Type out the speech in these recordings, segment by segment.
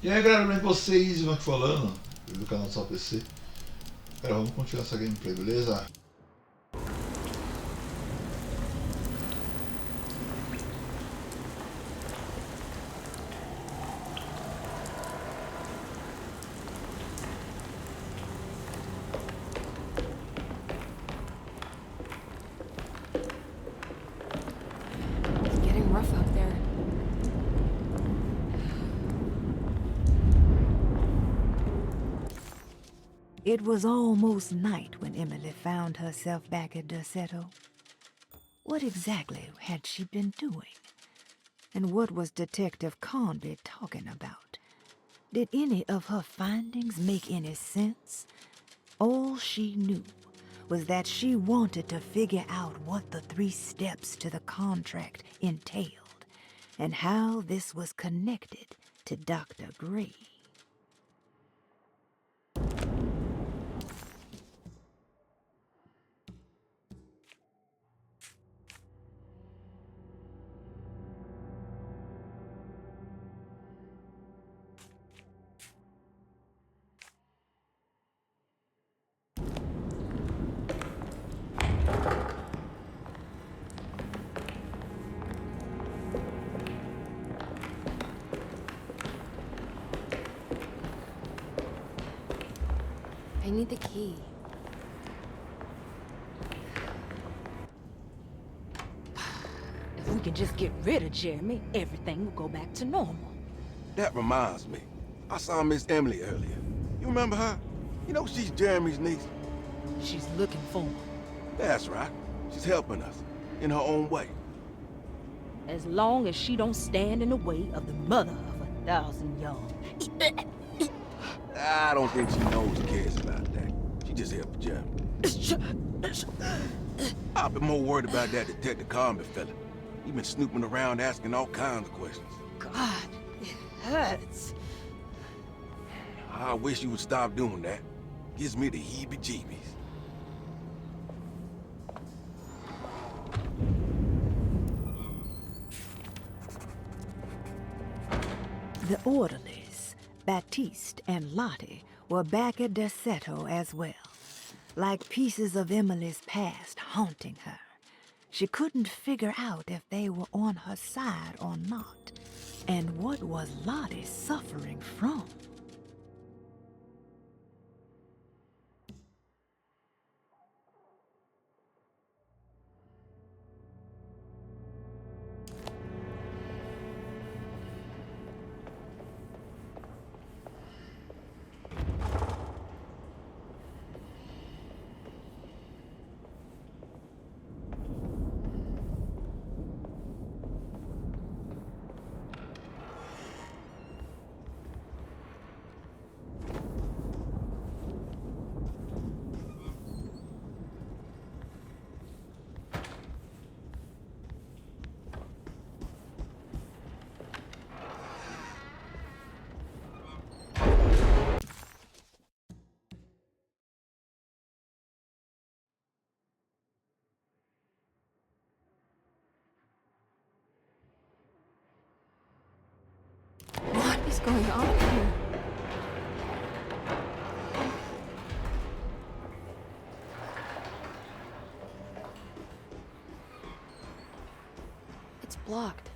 E aí galera, bem vocês vão te falando do canal Só PC. Cara, vamos continuar essa gameplay, beleza? It's getting rough out there. It was almost night when Emily found herself back at Derceto. What exactly had she been doing? And what was Detective Conby talking about? Did any of her findings make any sense? All she knew was that she wanted to figure out what the 3 steps to the contract entailed, and how this was connected to Dr. Gray. I need the key. If we can just get rid of Jeremy, everything will go back to normal. That reminds me. I saw Miss Emily earlier. You remember her? You know she's Jeremy's niece. She's looking for him. That's right. She's helping us, in her own way. As long as she don't stand in the way of the mother of 1,000 young. I don't think she knows or cares about that. She just here for Jeremy. I've been more worried about that Detective Conby fella. He been snooping around asking all kinds of questions. God, it hurts. I wish you would stop doing that. Gives me the heebie-jeebies. The orderlies, Baptiste and Lottie, were back at Derceto as well, like pieces of Emily's past haunting her. She couldn't figure out if they were on her side or not, and what was Lottie suffering from? What is going on here? It's blocked.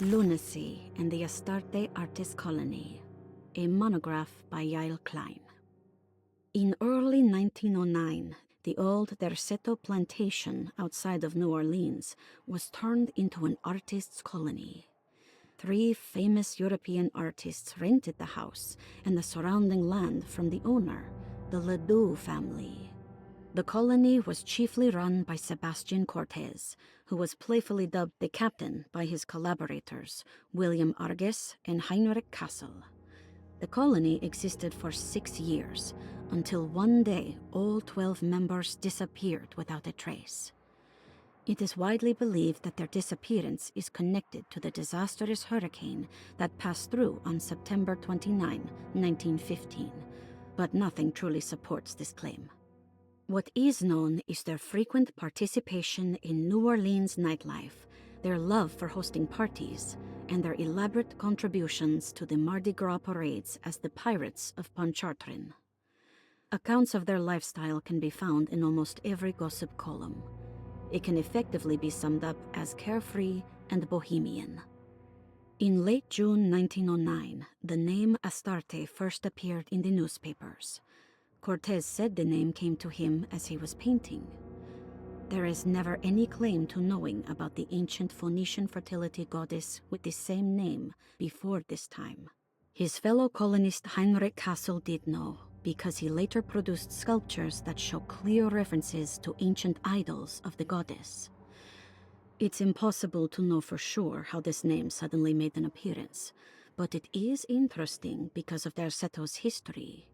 Lunacy and the Astarte Artist Colony, a monograph by Yael Klein. In early 1909, the old Derceto plantation outside of New Orleans was turned into an artist's colony. 3 famous European artists rented the house and the surrounding land from the owner, the Ledoux family. The colony was chiefly run by Sebastian Cortez, who was playfully dubbed the captain by his collaborators, William Arges and Heinrich Kassel. The colony existed for 6 years, until one day all 12 members disappeared without a trace. It is widely believed that their disappearance is connected to the disastrous hurricane that passed through on September 29, 1915, but nothing truly supports this claim. What is known is their frequent participation in New Orleans nightlife, their love for hosting parties, and their elaborate contributions to the Mardi Gras parades as the Pirates of Pontchartrain. Accounts of their lifestyle can be found in almost every gossip column. It can effectively be summed up as carefree and bohemian. In late June 1909, the name Astarte first appeared in the newspapers. Cortez said the name came to him as he was painting. There is never any claim to knowing about the ancient Phoenician fertility goddess with the same name before this time. His fellow colonist Heinrich Hassel did know, because he later produced sculptures that show clear references to ancient idols of the goddess. It's impossible to know for sure how this name suddenly made an appearance, but it is interesting because of Derseto's history.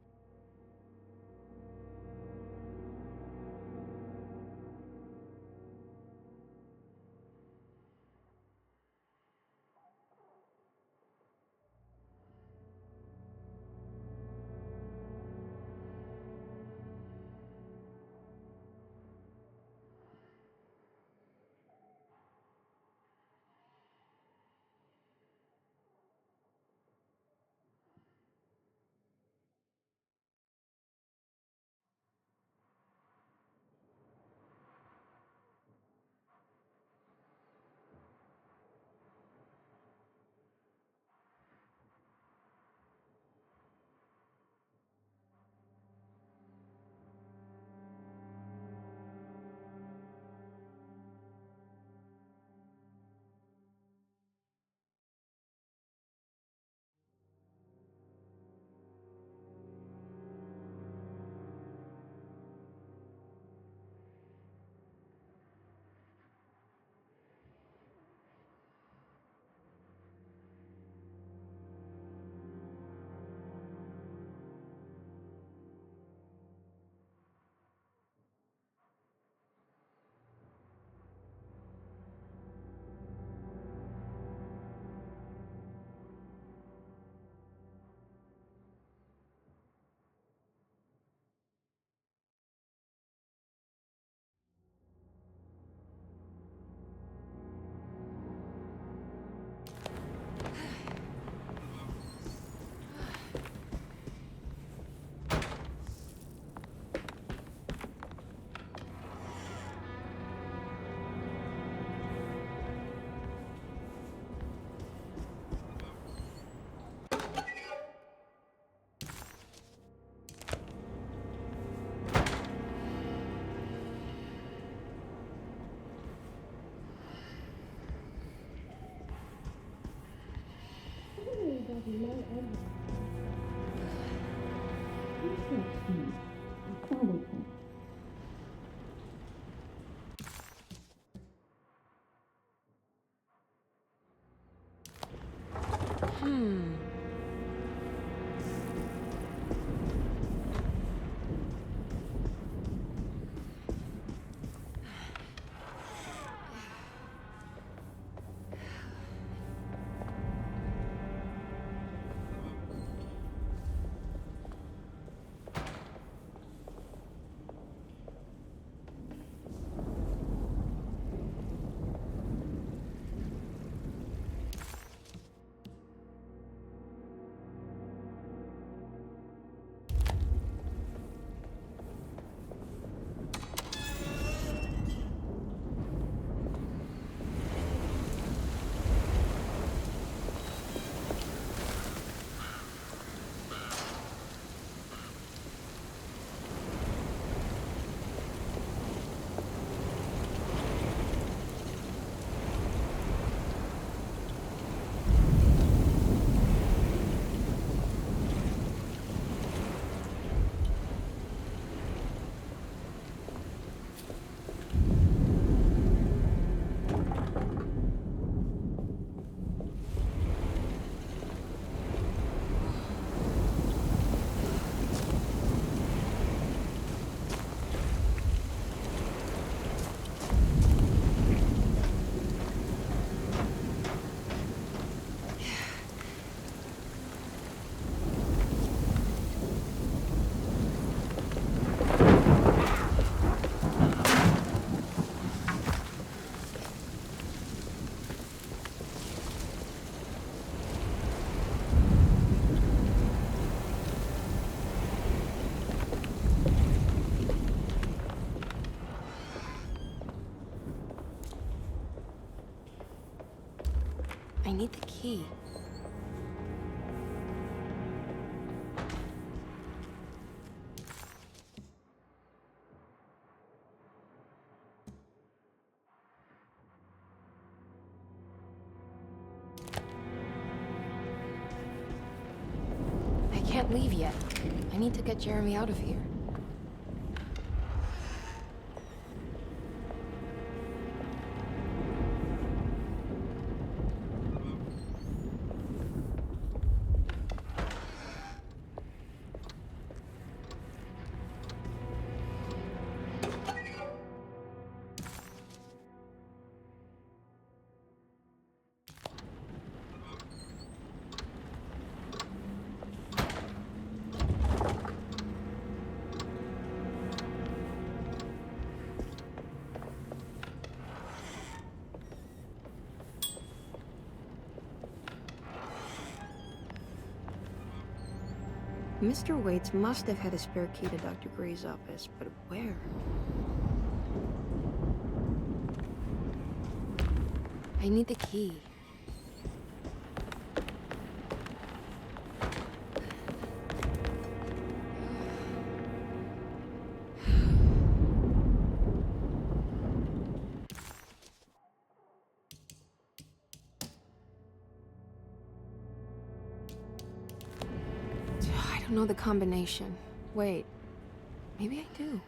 I need the key. I can't leave yet. I need to get Jeremy out of here. Mr. Waits must have had a spare key to Dr. Gray's office, but where? I need the key. I don't know the combination. Wait, maybe I do.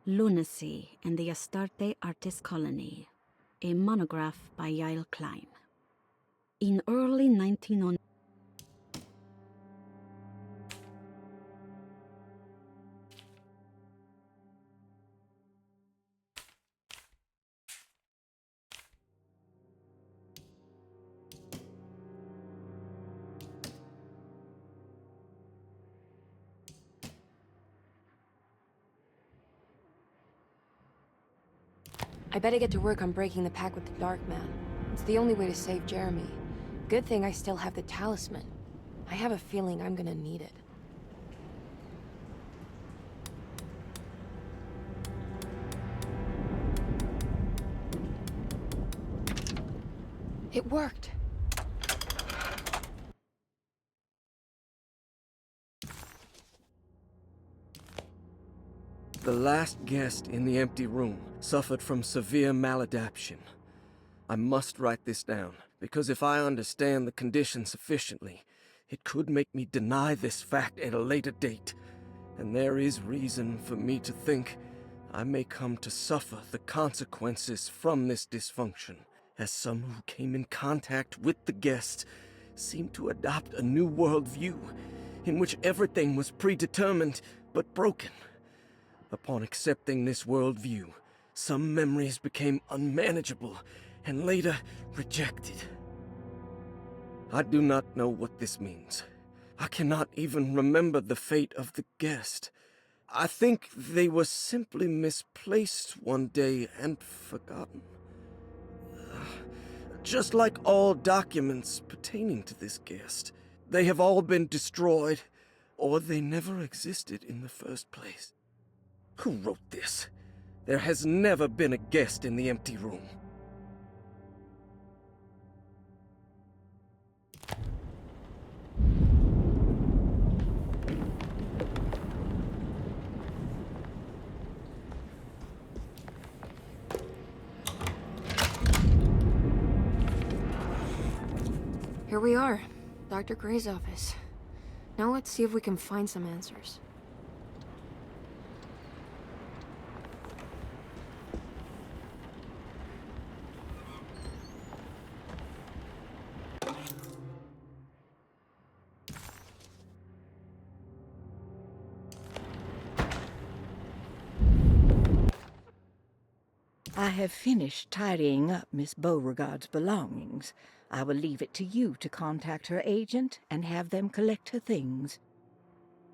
Lunacy and the Astarte Artist Colony, a monograph by Yael Klein. In early 1909, I better get to work on breaking the pact with the Dark Man. It's the only way to save Jeremy. Good thing I still have the talisman. I have a feeling I'm gonna need it. It worked! The last guest in the empty room suffered from severe maladaptation. I must write this down, because if I understand the condition sufficiently, it could make me deny this fact at a later date, and there is reason for me to think I may come to suffer the consequences from this dysfunction, as some who came in contact with the guest seemed to adopt a new worldview in which everything was predetermined but broken. Upon accepting this worldview, some memories became unmanageable and later rejected. I do not know what this means. I cannot even remember the fate of the guest. I think they were simply misplaced one day and forgotten. Just like all documents pertaining to this guest, they have all been destroyed, or they never existed in the first place. Who wrote this? There has never been a guest in the empty room. Here we are, Dr. Gray's office. Now let's see if we can find some answers. I have finished tidying up Miss Beauregard's belongings. I will leave it to you to contact her agent and have them collect her things.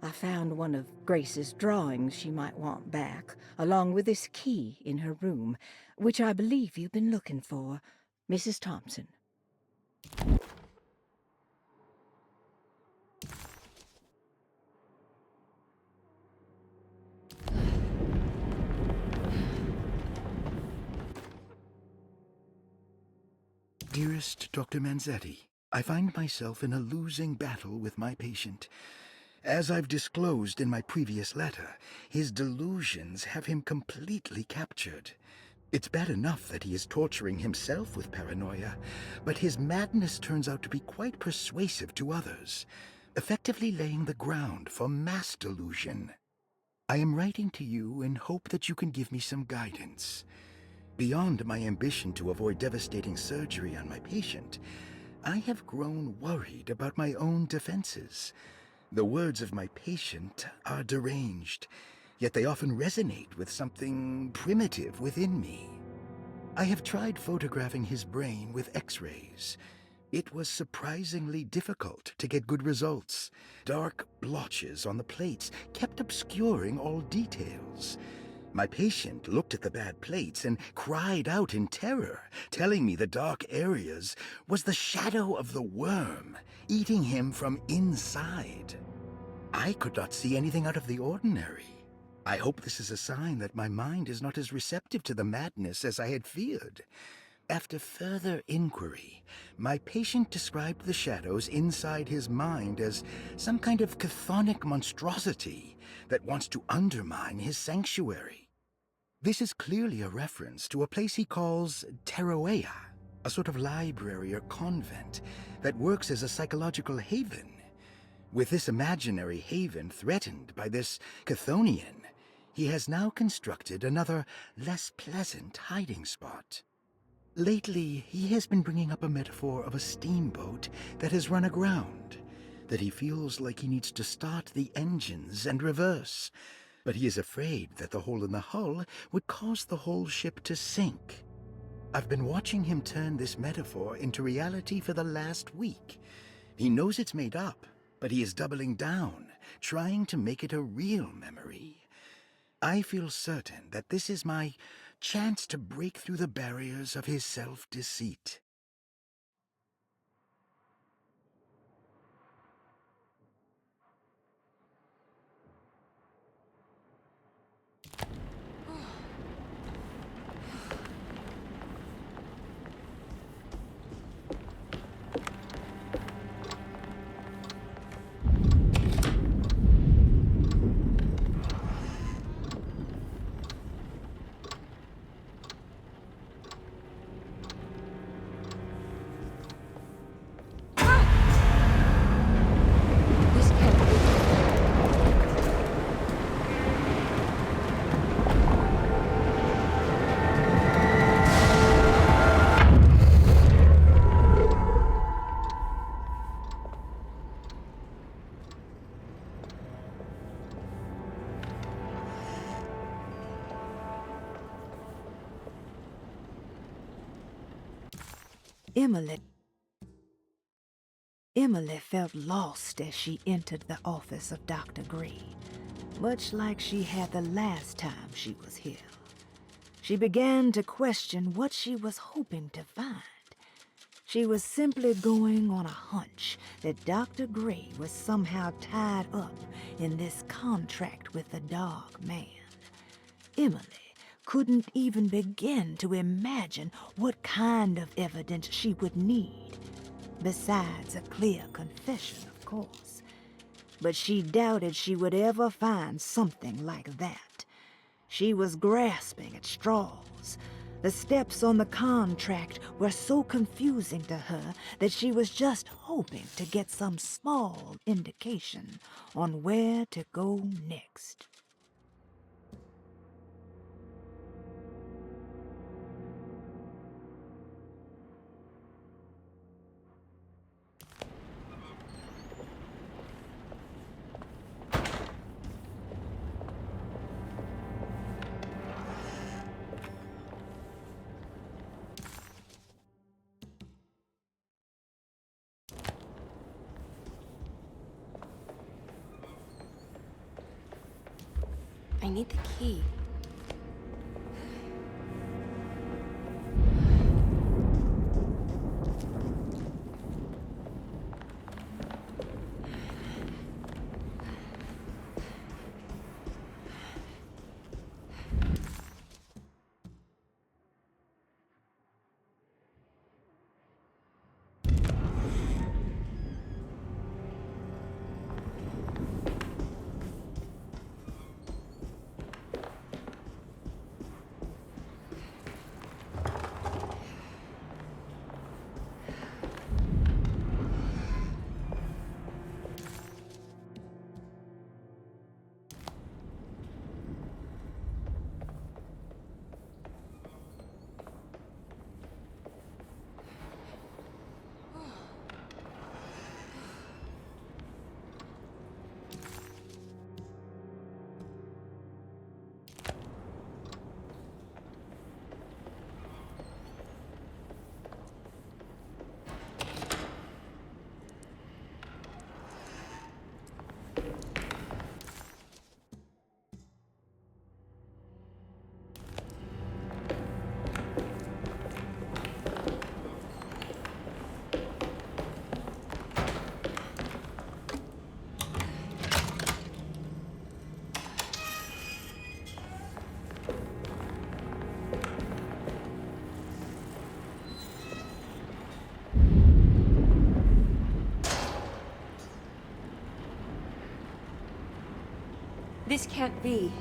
I found one of Grace's drawings she might want back, along with this key in her room, which I believe you've been looking for. Mrs. Thompson. Dearest Dr. Manzetti, I find myself in a losing battle with my patient. As I've disclosed in my previous letter, his delusions have him completely captured. It's bad enough that he is torturing himself with paranoia, but his madness turns out to be quite persuasive to others, effectively laying the ground for mass delusion. I am writing to you in hope that you can give me some guidance. Beyond my ambition to avoid devastating surgery on my patient, I have grown worried about my own defenses. The words of my patient are deranged, yet they often resonate with something primitive within me. I have tried photographing his brain with X-rays. It was surprisingly difficult to get good results. Dark blotches on the plates kept obscuring all details. My patient looked at the bad plates and cried out in terror, telling me the dark areas was the shadow of the worm, eating him from inside. I could not see anything out of the ordinary. I hope this is a sign that my mind is not as receptive to the madness as I had feared. After further inquiry, my patient described the shadows inside his mind as some kind of chthonic monstrosity that wants to undermine his sanctuary. This is clearly a reference to a place he calls Teroea, a sort of library or convent that works as a psychological haven. With this imaginary haven threatened by this Chthonian, he has now constructed another, less pleasant hiding spot. Lately, he has been bringing up a metaphor of a steamboat that has run aground, that he feels like he needs to start the engines and reverse, but he is afraid that the hole in the hull would cause the whole ship to sink. I've been watching him turn this metaphor into reality for the last week. He knows it's made up, but he is doubling down, trying to make it a real memory. I feel certain that this is my chance to break through the barriers of his self-deceit. This can't be. Emily felt lost as she entered the office of Dr. Gray, much like she had the last time she was here. She began to question what she was hoping to find. She was simply going on a hunch that Dr. Gray was somehow tied up in this contract with the Dark Man. Emily couldn't even begin to imagine what kind of evidence she would need, besides a clear confession, of course. But she doubted she would ever find something like that. She was grasping at straws. The steps on the contract were so confusing to her that she was just hoping to get some small indication on where to go next. I need the key. This can't be.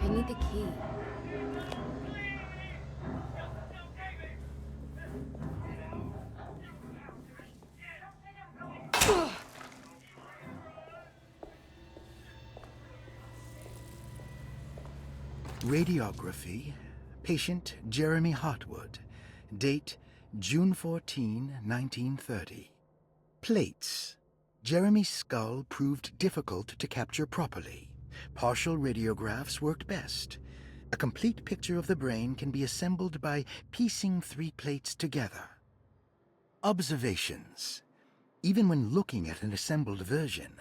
I need the key. Radiography. Patient Jeremy Hotwood. Date June 14, 1930. Plates. Jeremy's skull proved difficult to capture properly. Partial radiographs worked best. A complete picture of the brain can be assembled by piecing 3 plates together. Observations. Even when looking at an assembled version,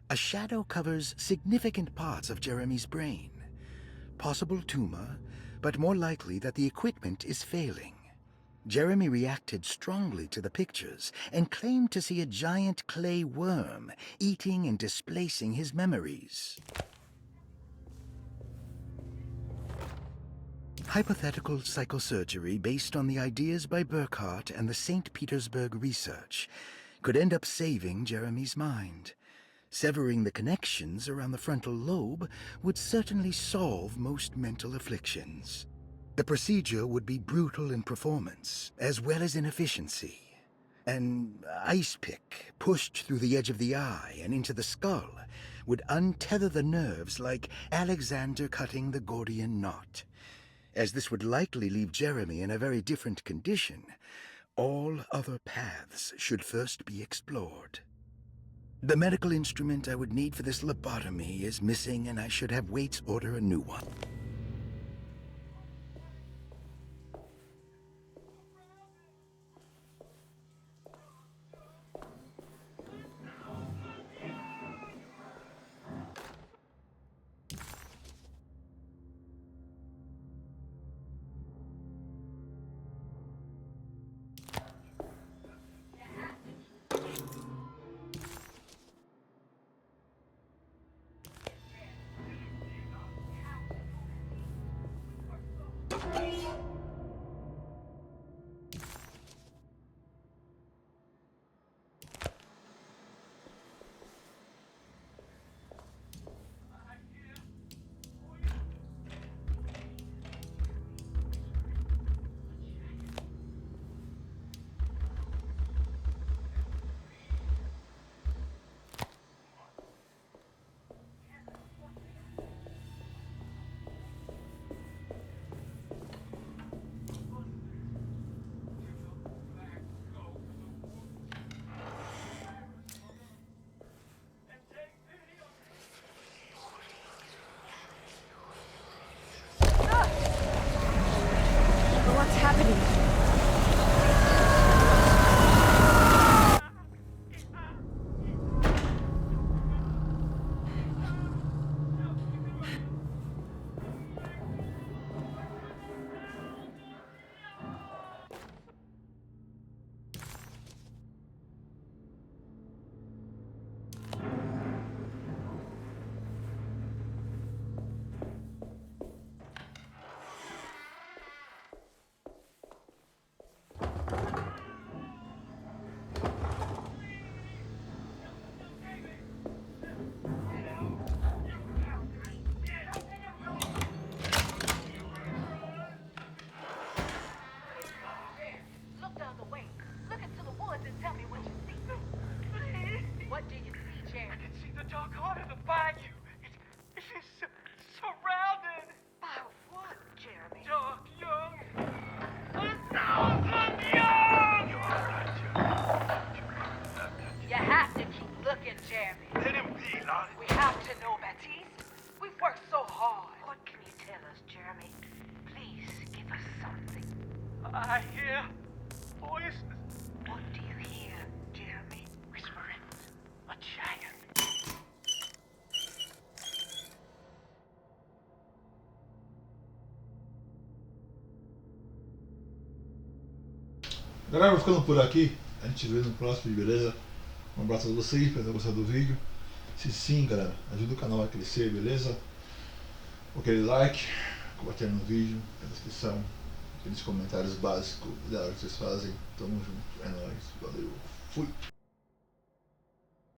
a shadow covers significant parts of Jeremy's brain. Possible tumor, but more likely that the equipment is failing. Jeremy reacted strongly to the pictures and claimed to see a giant clay worm eating and displacing his memories. Hypothetical psychosurgery based on the ideas by Burkhardt and the St. Petersburg research could end up saving Jeremy's mind. Severing the connections around the frontal lobe would certainly solve most mental afflictions. The procedure would be brutal in performance, as well as in efficiency. An ice pick pushed through the edge of the eye and into the skull would untether the nerves like Alexander cutting the Gordian knot. As this would likely leave Jeremy in a very different condition, all other paths should first be explored. The medical instrument I would need for this lobotomy is missing, and I should have Waits order a new one. Jeremy. Let him be, Lolly. We have to know, Baptiste. We've worked so hard. What can you tell us, Jeremy? Please give us something. I hear voices. What do you hear, Jeremy? Whispering. A giant. Galera, vou ficando por aqui. A gente vê no próximo, beleza? Um abraço a vocês, espero ter gostado do vídeo. Se sim, galera, ajuda o canal a crescer, beleza? Aquele like, compartilhando no vídeo, na descrição, aqueles comentários básicos da hora que vocês fazem. Tamo junto, é nóis, valeu, fui!